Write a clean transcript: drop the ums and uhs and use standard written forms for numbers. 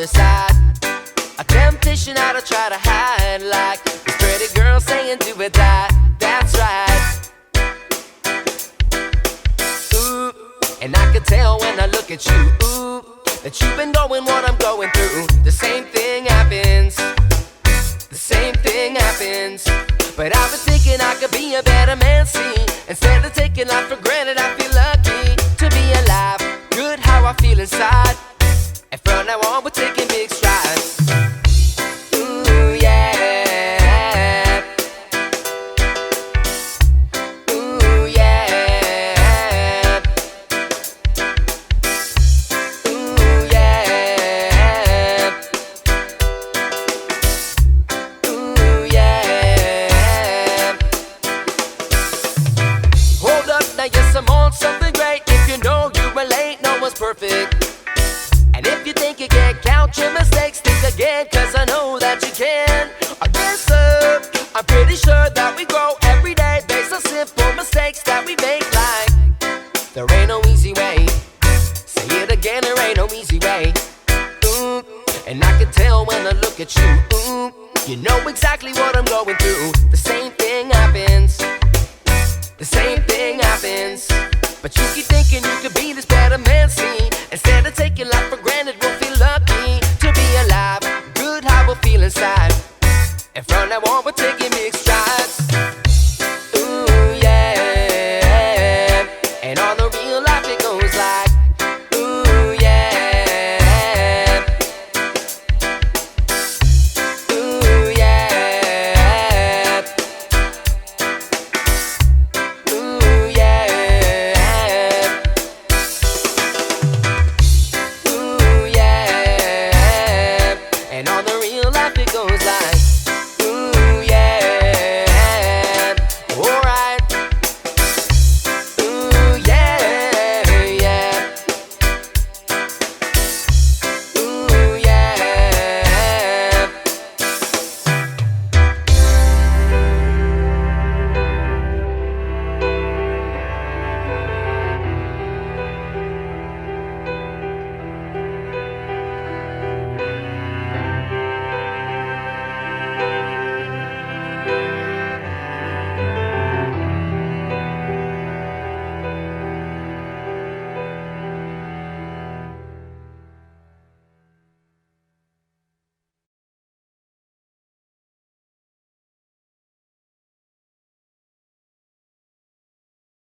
other side. A temptation I to try to hide, like this pretty girl saying do or die. That's right. Ooh, and I can tell when I look at you, ooh, that you've been going what I'm going through. The same thing happens. The same thing happens. But I've been thinking I could be a better man, see. Instead of taking life for granted, I feel lucky to be alive. Good how I feel inside. And from now on we're taking big strides. Ooh, yeah. Ooh, yeah. Ooh, yeah. Ooh, yeah. Hold up, now yes, I'm on something great. If you know you relate, no one's perfect. And if you think you can't count your mistakes, think again, cause I know that you can. Yes, sir, I'm pretty sure that we grow every day based on simple mistakes that we make. Like, there ain't no easy way. Say it again, there ain't no easy way. Ooh, and I can tell when I look at you. Ooh, you know exactly what I'm going through. The same thing happens. The same thing happens. But you keep thinking you could be this better man, see. Instead of taking life for granted, we'll feel lucky to be alive. Good how we'll feel inside. And from now on we're taking big strides.